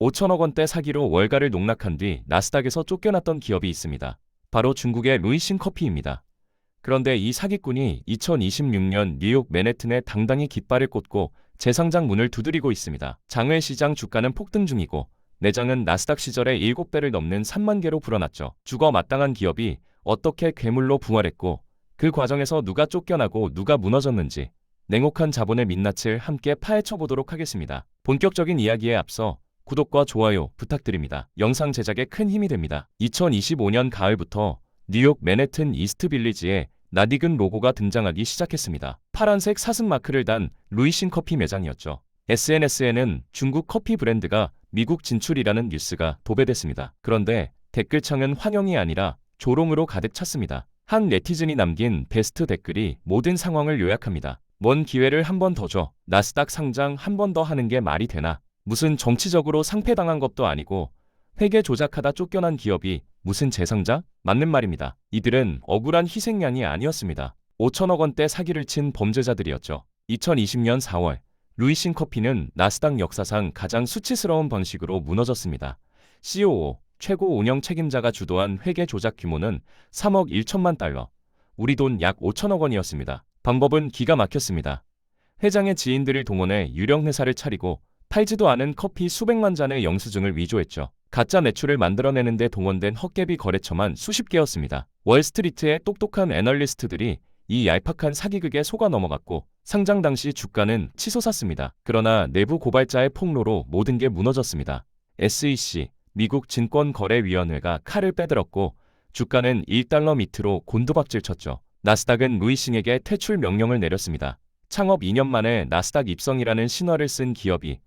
5천억 원대 사기로 월가를 농락한 뒤 나스닥에서 쫓겨났던 기업이 있습니다. 바로 중국의 루이싱 커피입니다. 그런데 이 사기꾼이 2026년 뉴욕 맨해튼에 당당히 깃발을 꽂고 재상장 문을 두드리고 있습니다. 장외 시장 주가는 폭등 중이고 내장은 나스닥 시절의 7배를 넘는 3만 개로 불어났죠. 주거 마땅한 기업이 어떻게 괴물로 부활했고 그 과정에서 누가 쫓겨나고 누가 무너졌는지 냉혹한 자본의 민낯을 함께 파헤쳐 보도록 하겠습니다. 본격적인 이야기에 앞서 구독과 좋아요 부탁드립니다. 영상 제작에 큰 힘이 됩니다. 2025년 가을부터 뉴욕 맨해튼 이스트 빌리지에 낯익은 로고가 등장하기 시작했습니다. 파란색 사슴 마크를 단 루이싱 커피 매장이었죠. SNS에는 중국 커피 브랜드가 미국 진출이라는 뉴스가 도배됐습니다. 그런데 댓글창은 환영이 아니라 조롱으로 가득 찼습니다. 한 네티즌이 남긴 베스트 댓글이 모든 상황을 요약합니다. 뭔 기회를 한 번 더 줘. 나스닥 상장 한 번 더 하는 게 말이 되나? 무슨 정치적으로 상패당한 것도 아니고 회계 조작하다 쫓겨난 기업이 무슨 재상자? 맞는 말입니다. 이들은 억울한 희생양이 아니었습니다. 5천억 원대 사기를 친 범죄자들이었죠. 2020년 4월 루이싱 커피는 나스닥 역사상 가장 수치스러운 방식으로 무너졌습니다. COO, 최고 운영 책임자가 주도한 회계 조작 규모는 3억 1천만 달러, 우리 돈 약 5천억 원이었습니다. 방법은 기가 막혔습니다. 회장의 지인들을 동원해 유령 회사를 차리고 팔지도 않은 커피 수백만 잔의 영수증을 위조했죠. 가짜 매출을 만들어내는데 동원된 헛개비 거래처만 수십 개였습니다. 월스트리트의 똑똑한 애널리스트들이 이 얄팍한 사기극에 속아 넘어갔고 상장 당시 주가는 치솟았습니다. 그러나 내부 고발자의 폭로로 모든 게 무너졌습니다. SEC, 미국 증권거래위원회가 칼을 빼들었고 주가는 1달러 밑으로 곤두박질 쳤죠. 나스닥은 루이싱에게 퇴출 명령을 내렸습니다. 창업 2년 만에 나스닥 입성이라는 신화를 쓴 기업이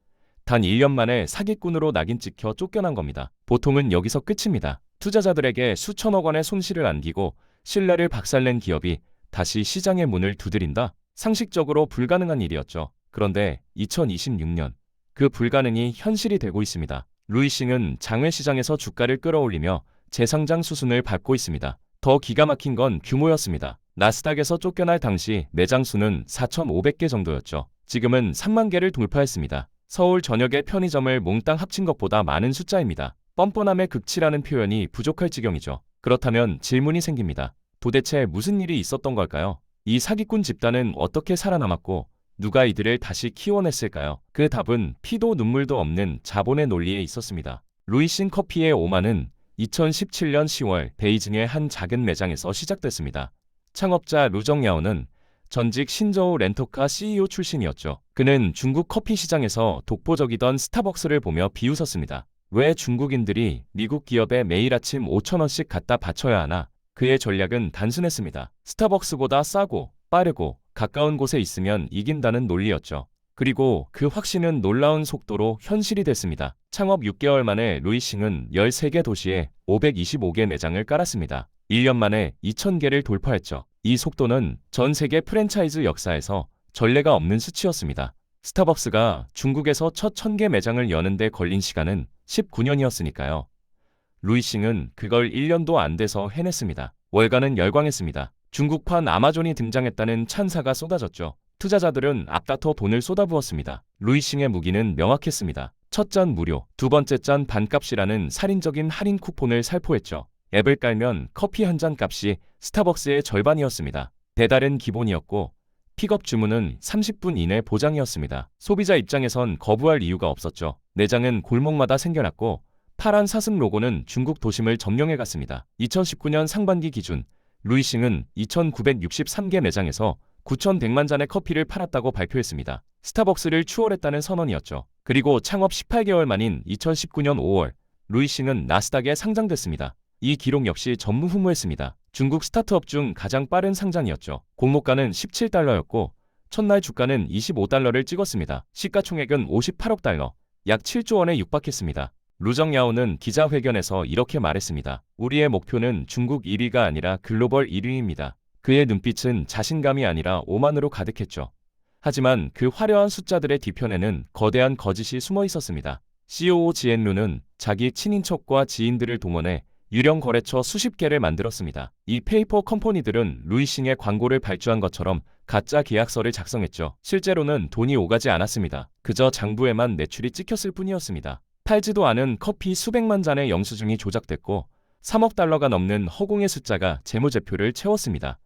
단 1년 만에 사기꾼으로 낙인 찍혀 쫓겨난 겁니다. 보통은 여기서 끝입니다. 투자자들에게 수천억 원의 손실을 안기고 신뢰를 박살낸 기업이 다시 시장의 문을 두드린다? 상식적으로 불가능한 일이었죠. 그런데 2026년 그 불가능이 현실이 되고 있습니다. 루이싱은 장외 시장에서 주가를 끌어올리며 재상장 수순을 밟고 있습니다. 더 기가 막힌 건 규모였습니다. 나스닥에서 쫓겨날 당시 매장 수는 4,500개 정도였죠. 지금은 3만 개를 돌파했습니다. 서울 전역의 편의점을 몽땅 합친 것보다 많은 숫자입니다. 뻔뻔함의 극치라는 표현이 부족할 지경이죠. 그렇다면 질문이 생깁니다. 도대체 무슨 일이 있었던 걸까요? 이 사기꾼 집단은 어떻게 살아남았고 누가 이들을 다시 키워냈을까요? 그 답은 피도 눈물도 없는 자본의 논리에 있었습니다. 루이싱 커피의 오만은 2017년 10월 베이징의 한 작은 매장에서 시작됐습니다. 창업자 루정야오는 전직 신저우 렌터카 CEO 출신이었죠. 그는 중국 커피 시장에서 독보적이던 스타벅스를 보며 비웃었습니다. 왜 중국인들이 미국 기업에 매일 아침 5천원씩 갖다 바쳐야 하나? 그의 전략은 단순했습니다. 스타벅스보다 싸고 빠르고 가까운 곳에 있으면 이긴다는 논리였죠. 그리고 그 확신은 놀라운 속도로 현실이 됐습니다. 창업 6개월 만에 루이싱은 13개 도시에 525개 매장을 깔았습니다. 1년 만에 2,000개를 돌파했죠. 이 속도는 전 세계 프랜차이즈 역사에서 전례가 없는 수치였습니다. 스타벅스가 중국에서 첫 1,000개 매장을 여는데 걸린 시간은 19년이었으니까요. 루이싱은 그걸 1년도 안 돼서 해냈습니다. 월가는 열광했습니다. 중국판 아마존이 등장했다는 찬사가 쏟아졌죠. 투자자들은 앞다퉈 돈을 쏟아부었습니다. 루이싱의 무기는 명확했습니다. 첫 잔 무료, 두 번째 잔 반값이라는 살인적인 할인 쿠폰을 살포했죠. 앱을 깔면 커피 한 잔 값이 스타벅스의 절반이었습니다. 배달은 기본이었고 픽업 주문은 30분 이내 보장이었습니다. 소비자 입장에선 거부할 이유가 없었죠. 매장은 골목마다 생겨났고 파란 사슴 로고는 중국 도심을 점령해갔습니다. 2019년 상반기 기준 루이싱은 2,963개 매장에서 9,100만 잔의 커피를 팔았다고 발표했습니다. 스타벅스를 추월했다는 선언이었죠. 그리고 창업 18개월 만인 2019년 5월 루이싱은 나스닥에 상장됐습니다. 이 기록 역시 전무후무했습니다. 중국 스타트업 중 가장 빠른 상장이었죠. 공모가는 17달러였고 첫날 주가는 25달러를 찍었습니다. 시가총액은 58억 달러, 약 7조 원에 육박했습니다. 루정야오는 기자회견에서 이렇게 말했습니다. 우리의 목표는 중국 1위가 아니라 글로벌 1위입니다. 그의 눈빛은 자신감이 아니라 오만으로 가득했죠. 하지만 그 화려한 숫자들의 뒤편에는 거대한 거짓이 숨어 있었습니다. COO 지앤루는 자기 친인척과 지인들을 동원해 유령 거래처 수십 개를 만들었습니다. 이 페이퍼 컴퍼니들은 루이싱의 광고를 발주한 것처럼 가짜 계약서를 작성했죠. 실제로는 돈이 오가지 않았습니다. 그저 장부에만 매출이 찍혔을 뿐이었습니다. 팔지도 않은 커피 수백만 잔의 영수증이 조작됐고 3억 달러가 넘는 허공의 숫자가 재무제표를 채웠습니다.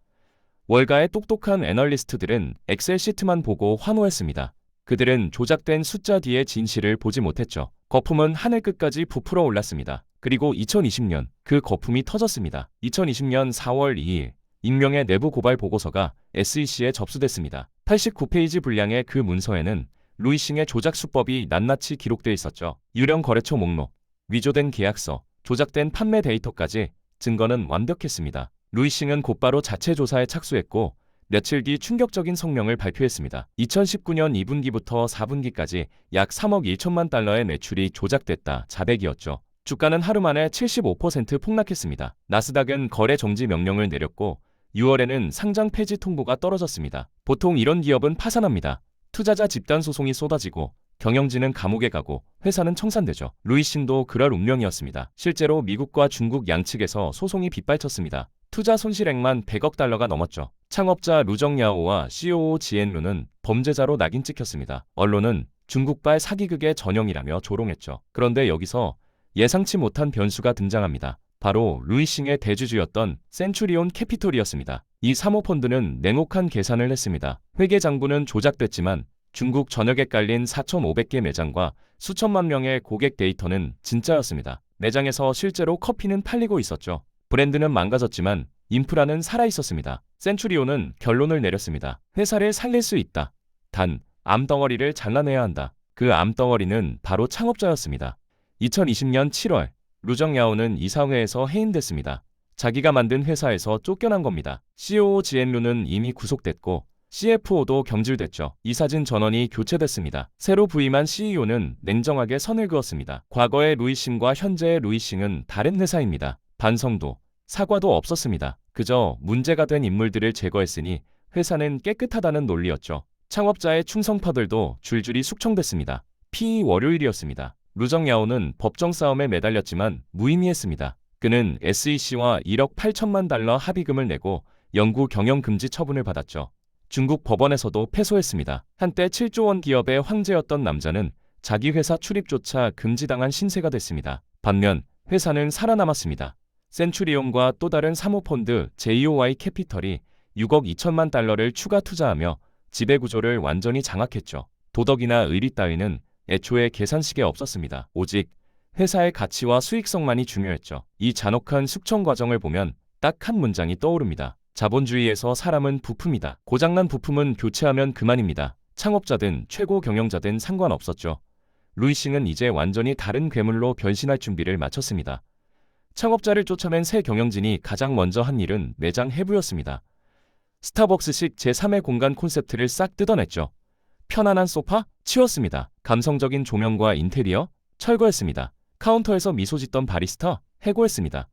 월가의 똑똑한 애널리스트들은 엑셀 시트만 보고 환호했습니다. 그들은 조작된 숫자 뒤의 진실을 보지 못했죠. 거품은 하늘 끝까지 부풀어 올랐습니다. 그리고 2020년 그 거품이 터졌습니다. 2020년 4월 2일 익명의 내부 고발 보고서가 SEC에 접수됐습니다. 89페이지 분량의 그 문서에는 루이싱의 조작 수법이 낱낱이 기록돼 있었죠. 유령 거래처 목록, 위조된 계약서, 조작된 판매 데이터까지 증거는 완벽했습니다. 루이싱은 곧바로 자체 조사에 착수했고 며칠 뒤 충격적인 성명을 발표했습니다. 2019년 2분기부터 4분기까지 약 3억 1천만 달러의 매출이 조작됐다 자백이었죠. 주가는 하루 만에 75% 폭락했습니다. 나스닥은 거래 정지 명령을 내렸고 6월에는 상장 폐지 통보가 떨어졌습니다. 보통 이런 기업은 파산합니다. 투자자 집단 소송이 쏟아지고 경영진은 감옥에 가고 회사는 청산되죠. 루이싱도 그럴 운명이었습니다. 실제로 미국과 중국 양측에서 소송이 빗발쳤습니다. 투자 손실액만 100억 달러가 넘었죠. 창업자 루정야오와 COO 지엔루는 범죄자로 낙인 찍혔습니다. 언론은 중국발 사기극의 전형이라며 조롱했죠. 그런데 여기서 예상치 못한 변수가 등장합니다. 바로 루이싱의 대주주였던 센츄리온 캐피톨이었습니다. 이 사모펀드는 냉혹한 계산을 했습니다. 회계장부는 조작됐지만 중국 전역에 깔린 4,500개 매장과 수천만 명의 고객 데이터는 진짜였습니다. 매장에서 실제로 커피는 팔리고 있었죠. 브랜드는 망가졌지만 인프라는 살아있었습니다. 센츄리온은 결론을 내렸습니다. 회사를 살릴 수 있다. 단, 암덩어리를 잘라내야 한다. 그 암덩어리는 바로 창업자였습니다. 2020년 7월, 루정야오는 이사회에서 해임됐습니다. 자기가 만든 회사에서 쫓겨난 겁니다. COO 지엔루는 이미 구속됐고 CFO도 경질됐죠. 이사진 전원이 교체됐습니다. 새로 부임한 CEO는 냉정하게 선을 그었습니다. 과거의 루이싱과 현재의 루이싱은 다른 회사입니다. 반성도, 사과도 없었습니다. 그저 문제가 된 인물들을 제거했으니 회사는 깨끗하다는 논리였죠. 창업자의 충성파들도 줄줄이 숙청됐습니다. PE 월요일이었습니다. 루정야오는 법정 싸움에 매달렸지만 무의미했습니다. 그는 SEC와 1억 8천만 달러 합의금을 내고 영구 경영 금지 처분을 받았죠. 중국 법원에서도 패소했습니다. 한때 7조 원 기업의 황제였던 남자는 자기 회사 출입조차 금지당한 신세가 됐습니다. 반면 회사는 살아남았습니다. 센츄리온과 또 다른 사모펀드 JOY 캐피털이 6억 2천만 달러를 추가 투자하며 지배구조를 완전히 장악했죠. 도덕이나 의리 따위는 애초에 계산식에 없었습니다. 오직 회사의 가치와 수익성만이 중요했죠. 이 잔혹한 숙청 과정을 보면 딱 한 문장이 떠오릅니다. 자본주의에서 사람은 부품이다. 고장난 부품은 교체하면 그만입니다. 창업자든 최고 경영자든 상관없었죠. 루이싱은 이제 완전히 다른 괴물로 변신할 준비를 마쳤습니다. 창업자를 쫓아낸 새 경영진이 가장 먼저 한 일은 매장 해부였습니다. 스타벅스식 제3의 공간 콘셉트를 싹 뜯어냈죠. 편안한 소파? 치웠습니다. 감성적인 조명과 인테리어? 철거했습니다. 카운터에서 미소 짓던 바리스타? 해고했습니다.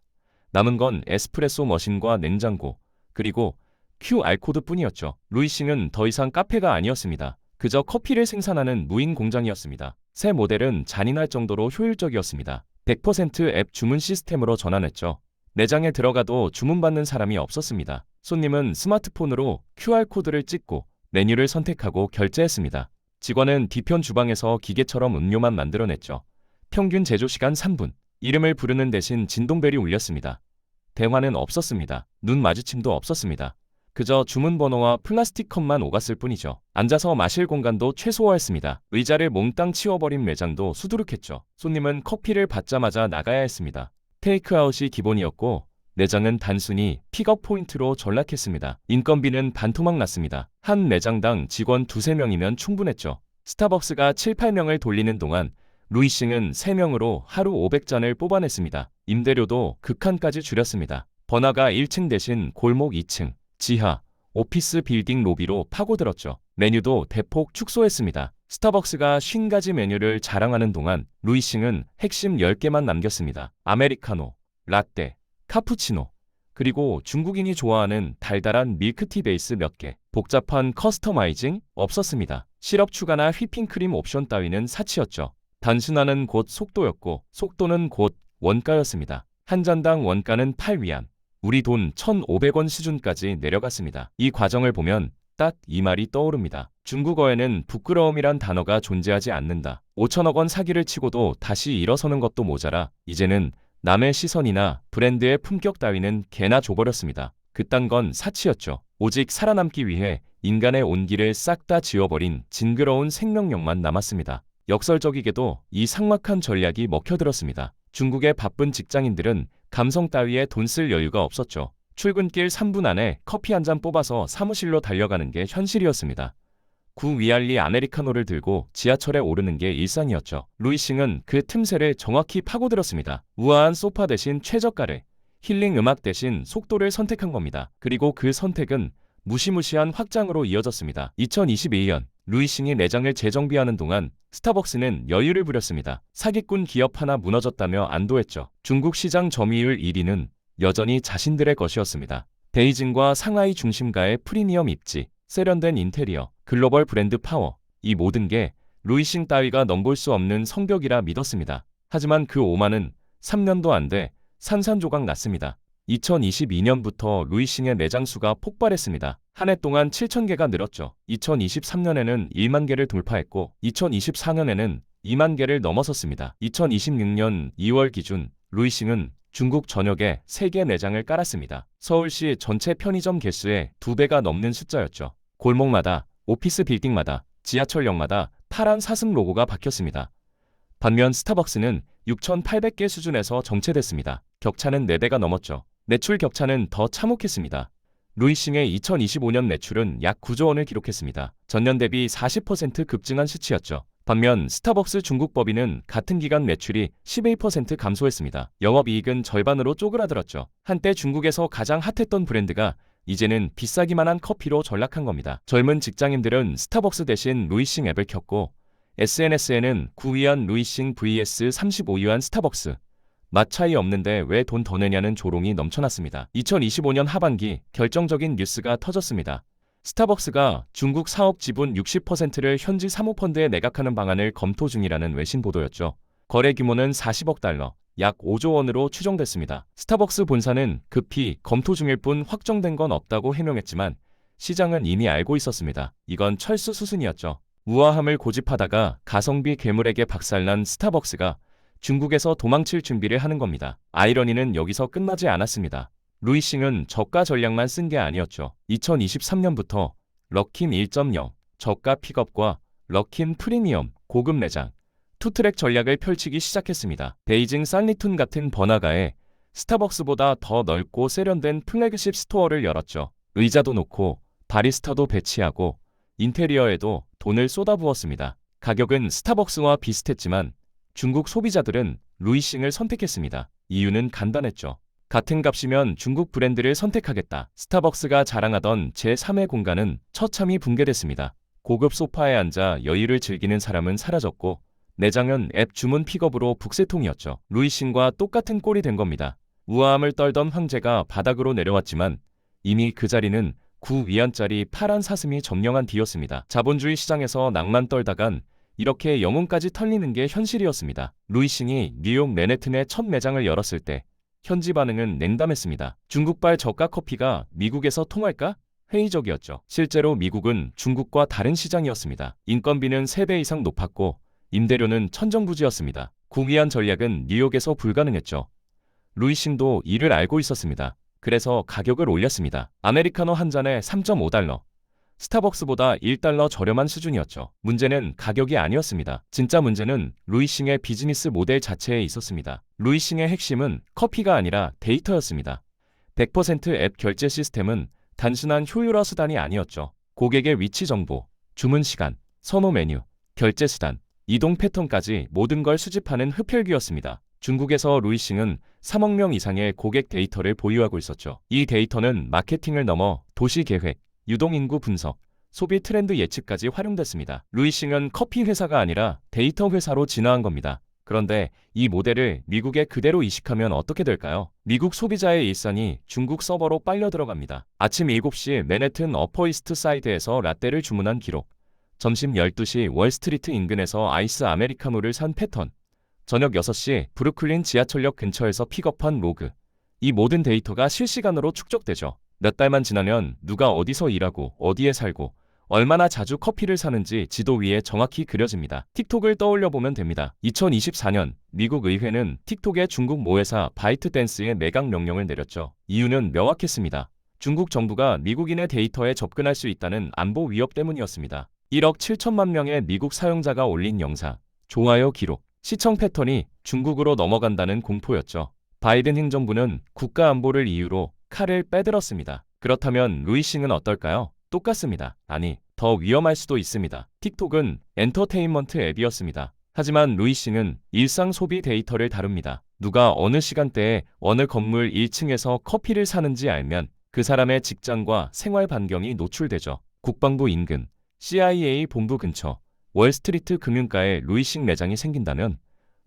남은 건 에스프레소 머신과 냉장고, 그리고 QR코드 뿐이었죠. 루이싱은 더 이상 카페가 아니었습니다. 그저 커피를 생산하는 무인 공장이었습니다. 새 모델은 잔인할 정도로 효율적이었습니다. 100% 앱 주문 시스템으로 전환했죠. 매장에 들어가도 주문받는 사람이 없었습니다. 손님은 스마트폰으로 QR코드를 찍고 메뉴를 선택하고 결제했습니다. 직원은 뒤편 주방에서 기계처럼 음료만 만들어냈죠. 평균 제조 시간 3분. 이름을 부르는 대신 진동벨이 울렸습니다. 대화는 없었습니다. 눈 마주침도 없었습니다. 그저 주문번호와 플라스틱 컵만 오갔을 뿐이죠. 앉아서 마실 공간도 최소화했습니다. 의자를 몽땅 치워버린 매장도 수두룩했죠. 손님은 커피를 받자마자 나가야 했습니다. 테이크아웃이 기본이었고 매장은 단순히 픽업 포인트로 전락했습니다. 인건비는 반토막 났습니다. 한 매장당 직원 2~3명이면 충분했죠. 스타벅스가 7~8명을 돌리는 동안 루이싱은 3명으로 하루 500잔을 뽑아냈습니다. 임대료도 극한까지 줄였습니다. 번화가 1층 대신 골목 2층, 지하, 오피스 빌딩 로비로 파고들었죠. 메뉴도 대폭 축소했습니다. 스타벅스가 50가지 메뉴를 자랑하는 동안 루이싱은 핵심 10개만 남겼습니다. 아메리카노, 라떼, 카푸치노, 그리고 중국인이 좋아하는 달달한 밀크티 베이스 몇 개. 복잡한 커스터마이징 없었습니다. 시럽 추가나 휘핑크림 옵션 따위는 사치였죠. 단순화는 곧 속도였고 속도는 곧 원가였습니다. 한 잔당 원가는 8위안, 우리 돈 1,500원 수준까지 내려갔습니다. 이 과정을 보면 딱 이 말이 떠오릅니다. 중국어에는 부끄러움이란 단어가 존재하지 않는다. 5천억 원 사기를 치고도 다시 일어서는 것도 모자라 이제는 남의 시선이나 브랜드의 품격 따위는 개나 줘버렸습니다. 그딴 건 사치였죠. 오직 살아남기 위해 인간의 온기를 싹 다 지워버린 징그러운 생명력만 남았습니다. 역설적이게도 이 삭막한 전략이 먹혀들었습니다. 중국의 바쁜 직장인들은 감성 따위에 돈 쓸 여유가 없었죠. 출근길 3분 안에 커피 한 잔 뽑아서 사무실로 달려가는 게 현실이었습니다. 구 위알리 아메리카노를 들고 지하철에 오르는 게 일상이었죠. 루이싱은 그 틈새를 정확히 파고들었습니다. 우아한 소파 대신 최저가를, 힐링 음악 대신 속도를 선택한 겁니다. 그리고 그 선택은 무시무시한 확장으로 이어졌습니다. 2022년 루이싱이 매장을 재정비하는 동안 스타벅스는 여유를 부렸습니다. 사기꾼 기업 하나 무너졌다며 안도했죠. 중국 시장 점유율 1위는 여전히 자신들의 것이었습니다. 베이징과 상하이 중심가의 프리미엄 입지, 세련된 인테리어, 글로벌 브랜드 파워, 이 모든 게 루이싱 따위가 넘볼 수 없는 성벽이라 믿었습니다. 하지만 그 오만은 3년도 안 돼 산산조각 났습니다. 2022년부터 루이싱의 매장 수가 폭발했습니다. 한 해 동안 7,000개가 늘었죠. 2023년에는 1만 개를 돌파했고 2024년에는 2만 개를 넘어섰습니다. 2026년 2월 기준 루이싱은 중국 전역에 3개 매장을 깔았습니다. 서울시 전체 편의점 개수의 2배가 넘는 숫자였죠. 골목마다, 오피스 빌딩마다, 지하철역마다 파란 사슴 로고가 박혔습니다. 반면 스타벅스는 6,800개 수준에서 정체됐습니다. 격차는 4배가 넘었죠. 매출 격차는 더 참혹했습니다. 루이싱의 2025년 매출은 약 9조 원을 기록했습니다. 전년 대비 40% 급증한 수치였죠. 반면 스타벅스 중국 법인은 같은 기간 매출이 11% 감소했습니다. 영업이익은 절반으로 쪼그라들었죠. 한때 중국에서 가장 핫했던 브랜드가 이제는 비싸기만 한 커피로 전락한 겁니다. 젊은 직장인들은 스타벅스 대신 루이싱 앱을 켰고 SNS에는 9위안 루이싱 vs 35위안 스타벅스, 맛 차이 없는데 왜 돈 더 내냐는 조롱이 넘쳐났습니다. 2025년 하반기 결정적인 뉴스가 터졌습니다. 스타벅스가 중국 사업 지분 60%를 현지 사모펀드에 매각하는 방안을 검토 중이라는 외신 보도였죠. 거래 규모는 40억 달러, 약 5조 원으로 추정됐습니다. 스타벅스 본사는 급히 검토 중일 뿐 확정된 건 없다고 해명했지만 시장은 이미 알고 있었습니다. 이건 철수 수순이었죠. 우아함을 고집하다가 가성비 괴물에게 박살난 스타벅스가 중국에서 도망칠 준비를 하는 겁니다. 아이러니는 여기서 끝나지 않았습니다. 루이싱은 저가 전략만 쓴 게 아니었죠. 2023년부터 럭킨 1.0, 저가 픽업과 럭킨 프리미엄, 고급 매장, 투트랙 전략을 펼치기 시작했습니다. 베이징 산리툰 같은 번화가에 스타벅스보다 더 넓고 세련된 플래그십 스토어를 열었죠. 의자도 놓고 바리스타도 배치하고 인테리어에도 돈을 쏟아부었습니다. 가격은 스타벅스와 비슷했지만 중국 소비자들은 루이싱을 선택했습니다. 이유는 간단했죠. 같은 값이면 중국 브랜드를 선택하겠다. 스타벅스가 자랑하던 제3의 공간은 처참히 붕괴됐습니다. 고급 소파에 앉아 여유를 즐기는 사람은 사라졌고 매장은 앱 주문 픽업으로 북새통이었죠. 루이싱과 똑같은 꼴이 된 겁니다. 우아함을 떨던 황제가 바닥으로 내려왔지만 이미 그 자리는 9위안짜리 파란 사슴이 점령한 뒤였습니다. 자본주의 시장에서 낭만 떨다간 이렇게 영혼까지 털리는 게 현실이었습니다. 루이싱이 뉴욕 맨해튼에 첫 매장을 열었을 때 현지 반응은 냉담했습니다. 중국발 저가 커피가 미국에서 통할까? 회의적이었죠. 실제로 미국은 중국과 다른 시장이었습니다. 인건비는 3배 이상 높았고 임대료는 천정부지였습니다. 9위안 전략은 뉴욕에서 불가능했죠. 루이싱도 이를 알고 있었습니다. 그래서 가격을 올렸습니다. 아메리카노 한 잔에 3.5달러. 스타벅스보다 1달러 저렴한 수준이었죠. 문제는 가격이 아니었습니다. 진짜 문제는 루이싱의 비즈니스 모델 자체에 있었습니다. 루이싱의 핵심은 커피가 아니라 데이터였습니다. 100% 앱 결제 시스템은 단순한 효율화 수단이 아니었죠. 고객의 위치 정보, 주문 시간, 선호 메뉴, 결제 수단, 이동 패턴까지 모든 걸 수집하는 흡혈귀였습니다. 중국에서 루이싱은 3억 명 이상의 고객 데이터를 보유하고 있었죠. 이 데이터는 마케팅을 넘어 도시 계획, 유동인구 분석, 소비 트렌드 예측까지 활용됐습니다. 루이싱은 커피 회사가 아니라 데이터 회사로 진화한 겁니다. 그런데 이 모델을 미국에 그대로 이식하면 어떻게 될까요? 미국 소비자의 일상이 중국 서버로 빨려 들어갑니다. 아침 7시 맨해튼 어퍼 이스트 사이드에서 라떼를 주문한 기록, 점심 12시 월스트리트 인근에서 아이스 아메리카노를 산 패턴, 저녁 6시 브루클린 지하철역 근처에서 픽업한 로그, 이 모든 데이터가 실시간으로 축적되죠. 몇 달만 지나면 누가 어디서 일하고 어디에 살고 얼마나 자주 커피를 사는지 지도 위에 정확히 그려집니다. 틱톡을 떠올려 보면 됩니다. 2024년 미국 의회는 틱톡의 중국 모회사 바이트댄스에 매각 명령을 내렸죠. 이유는 명확했습니다. 중국 정부가 미국인의 데이터에 접근할 수 있다는 안보 위협 때문이었습니다. 1억 7천만 명의 미국 사용자가 올린 영상, 좋아요 기록, 시청 패턴이 중국으로 넘어간다는 공포였죠. 바이든 행정부는 국가 안보를 이유로 칼을 빼들었습니다. 그렇다면 루이싱은 어떨까요? 똑같습니다. 아니, 더 위험할 수도 있습니다. 틱톡은 엔터테인먼트 앱이었습니다. 하지만 루이싱은 일상 소비 데이터를 다룹니다. 누가 어느 시간대에 어느 건물 1층에서 커피를 사는지 알면 그 사람의 직장과 생활 반경이 노출되죠. 국방부 인근, CIA 본부 근처, 월스트리트 금융가에 루이싱 매장이 생긴다면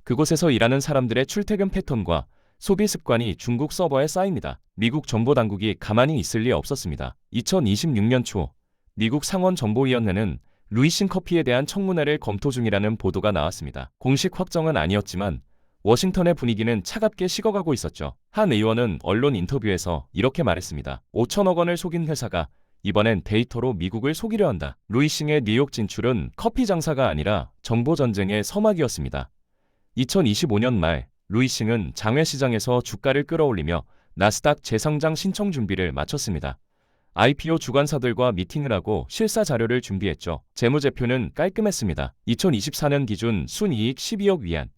그곳에서 일하는 사람들의 출퇴근 패턴과 소비 습관이 중국 서버에 쌓입니다. 미국 정보당국이 가만히 있을 리 없었습니다. 2026년 초 미국 상원정보위원회는 루이싱 커피에 대한 청문회를 검토 중이라는 보도가 나왔습니다. 공식 확정은 아니었지만 워싱턴의 분위기는 차갑게 식어가고 있었죠. 한 의원은 언론 인터뷰에서 이렇게 말했습니다. 5천억 원을 속인 회사가 이번엔 데이터로 미국을 속이려 한다. 루이싱의 뉴욕 진출은 커피 장사가 아니라 정보전쟁의 서막이었습니다. 2025년 말 루이싱은 장외시장에서 주가를 끌어올리며 나스닥 재상장 신청 준비를 마쳤습니다. IPO 주관사들과 미팅을 하고 실사 자료를 준비했죠. 재무제표는 깔끔했습니다. 2024년 기준 순이익 12억 위안,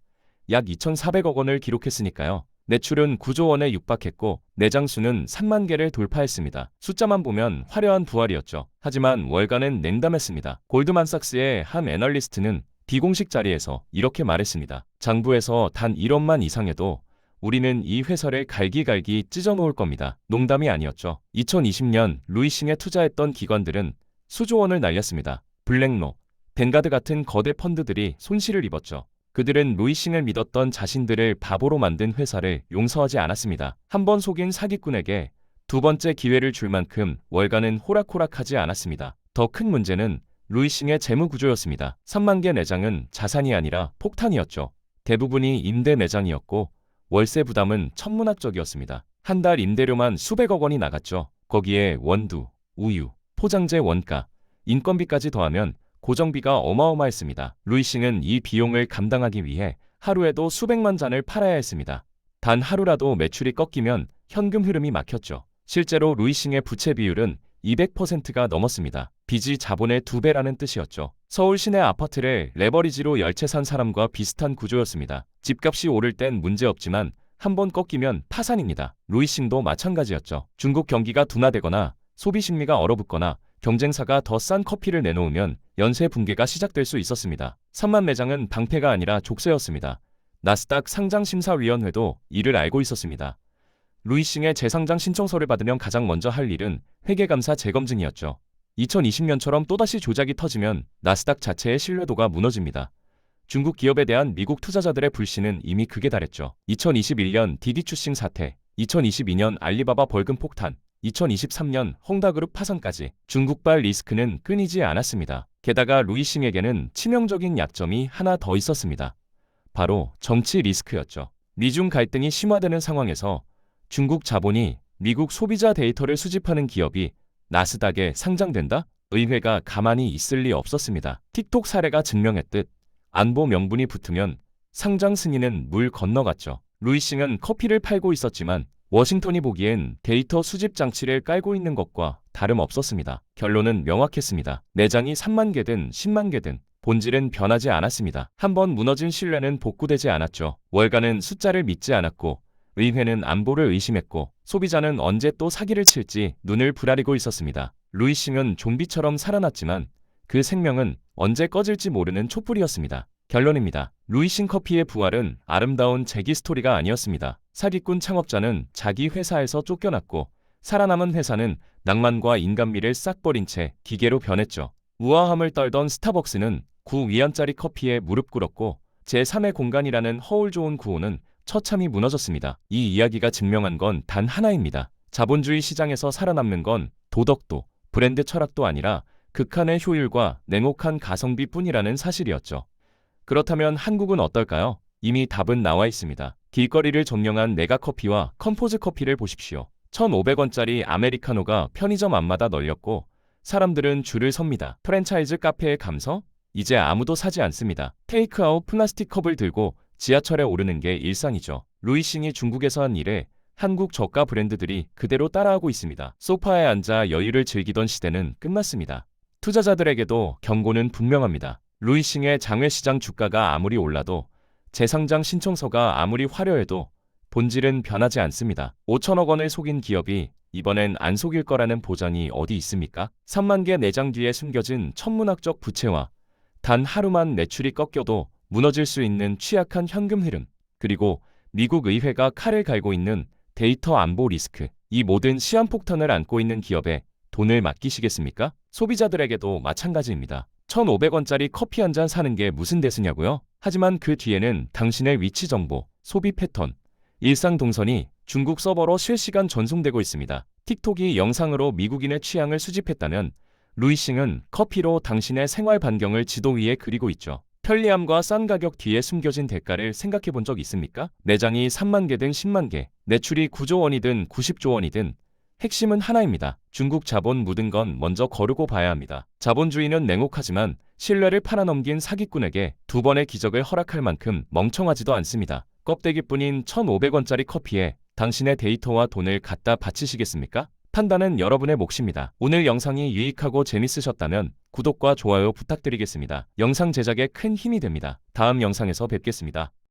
약 2,400억 원을 기록했으니까요. 매출은 9조 원에 육박했고 내장 수는 3만 개를 돌파했습니다. 숫자만 보면 화려한 부활이었죠. 하지만 월가는 냉담했습니다. 골드만삭스의 한 애널리스트는 비공식 자리에서 이렇게 말했습니다. 장부에서 단 1원만 이상해도 우리는 이 회사를 갈기갈기 찢어놓을 겁니다. 농담이 아니었죠. 2020년 루이싱에 투자했던 기관들은 수조 원을 날렸습니다. 블랙록, 벤가드 같은 거대 펀드들이 손실을 입었죠. 그들은 루이싱을 믿었던 자신들을 바보로 만든 회사를 용서하지 않았습니다. 한 번 속인 사기꾼에게 두 번째 기회를 줄 만큼 월가는 호락호락하지 않았습니다. 더 큰 문제는 루이싱의 재무 구조였습니다. 3만 개 매장은 자산이 아니라 폭탄이었죠. 대부분이 임대 매장이었고 월세 부담은 천문학적이었습니다. 한 달 임대료만 수백억 원이 나갔죠. 거기에 원두, 우유, 포장재 원가, 인건비까지 더하면 고정비가 어마어마했습니다. 루이싱은 이 비용을 감당하기 위해 하루에도 수백만 잔을 팔아야 했습니다. 단 하루라도 매출이 꺾이면 현금 흐름이 막혔죠. 실제로 루이싱의 부채 비율은 200%가 넘었습니다. 빚이 자본의 2배라는 뜻이었죠. 서울 시내 아파트를 레버리지로 열채 산 사람과 비슷한 구조였습니다. 집값이 오를 땐 문제없지만 한번 꺾이면 파산입니다. 루이싱도 마찬가지였죠. 중국 경기가 둔화되거나 소비 심리가 얼어붙거나 경쟁사가 더 싼 커피를 내놓으면 연쇄 붕괴가 시작될 수 있었습니다. 3만 매장은 방패가 아니라 족쇄였습니다. 나스닥 상장심사위원회도 이를 알고 있었습니다. 루이싱의 재상장 신청서를 받으면 가장 먼저 할 일은 회계감사 재검증이었죠. 2020년처럼 또다시 조작이 터지면 나스닥 자체의 신뢰도가 무너집니다. 중국 기업에 대한 미국 투자자들의 불신은 이미 극에 달했죠. 2021년 디디추싱 사태, 2022년 알리바바 벌금 폭탄, 2023년 헝다그룹 파산까지 중국발 리스크는 끊이지 않았습니다. 게다가 루이싱에게는 치명적인 약점이 하나 더 있었습니다. 바로 정치 리스크였죠. 미중 갈등이 심화되는 상황에서 중국 자본이 미국 소비자 데이터를 수집하는 기업이 나스닥에 상장된다? 의회가 가만히 있을 리 없었습니다. 틱톡 사례가 증명했듯 안보 명분이 붙으면 상장 승인은 물 건너갔죠. 루이싱은 커피를 팔고 있었지만 워싱턴이 보기엔 데이터 수집 장치를 깔고 있는 것과 다름없었습니다. 결론은 명확했습니다. 매장이 3만 개든 10만 개든 본질은 변하지 않았습니다. 한번 무너진 신뢰는 복구되지 않았죠. 월가는 숫자를 믿지 않았고 의회는 안보를 의심했고 소비자는 언제 또 사기를 칠지 눈을 부라리고 있었습니다. 루이싱은 좀비처럼 살아났지만 그 생명은 언제 꺼질지 모르는 촛불이었습니다. 결론입니다. 루이싱 커피의 부활은 아름다운 재기 스토리가 아니었습니다. 사기꾼 창업자는 자기 회사에서 쫓겨났고 살아남은 회사는 낭만과 인간미를 싹 버린 채 기계로 변했죠. 우아함을 떨던 스타벅스는 9위안짜리 커피에 무릎 꿇었고 제3의 공간이라는 허울 좋은 구호는 처참히 무너졌습니다. 이 이야기가 증명한 건 단 하나입니다. 자본주의 시장에서 살아남는 건 도덕도, 브랜드 철학도 아니라 극한의 효율과 냉혹한 가성비뿐이라는 사실이었죠. 그렇다면 한국은 어떨까요? 이미 답은 나와 있습니다. 길거리를 점령한 메가커피와 컴포즈 커피를 보십시오. 1,500원짜리 아메리카노가 편의점 앞마다 널렸고 사람들은 줄을 섭니다. 프랜차이즈 카페의 감성? 이제 아무도 사지 않습니다. 테이크아웃 플라스틱 컵을 들고 지하철에 오르는 게 일상이죠. 루이싱이 중국에서 한 일에 한국 저가 브랜드들이 그대로 따라하고 있습니다. 소파에 앉아 여유를 즐기던 시대는 끝났습니다. 투자자들에게도 경고는 분명합니다. 루이싱의 장외시장 주가가 아무리 올라도 재상장 신청서가 아무리 화려해도 본질은 변하지 않습니다. 5천억 원을 속인 기업이 이번엔 안 속일 거라는 보장이 어디 있습니까? 3만 개 내장 뒤에 숨겨진 천문학적 부채와 단 하루만 매출이 꺾여도 무너질 수 있는 취약한 현금 흐름, 그리고 미국 의회가 칼을 갈고 있는 데이터 안보 리스크, 이 모든 시한폭탄을 안고 있는 기업에 돈을 맡기시겠습니까? 소비자들에게도 마찬가지입니다. 1,500원짜리 커피 한 잔 사는 게 무슨 대수냐고요? 하지만 그 뒤에는 당신의 위치 정보, 소비 패턴, 일상 동선이 중국 서버로 실시간 전송되고 있습니다. 틱톡이 영상으로 미국인의 취향을 수집했다면 루이싱은 커피로 당신의 생활 반경을 지도 위에 그리고 있죠. 편리함과 싼 가격 뒤에 숨겨진 대가를 생각해 본 적 있습니까? 매장이 3만 개든 10만 개, 매출이 9조 원이든 90조 원이든 핵심은 하나입니다. 중국 자본 묻은 건 먼저 거르고 봐야 합니다. 자본주의는 냉혹하지만 신뢰를 팔아넘긴 사기꾼에게 두 번의 기적을 허락할 만큼 멍청하지도 않습니다. 껍데기뿐인 1,500원짜리 커피에 당신의 데이터와 돈을 갖다 바치시겠습니까? 판단은 여러분의 몫입니다. 오늘 영상이 유익하고 재밌으셨다면 구독과 좋아요 부탁드리겠습니다. 영상 제작에 큰 힘이 됩니다. 다음 영상에서 뵙겠습니다.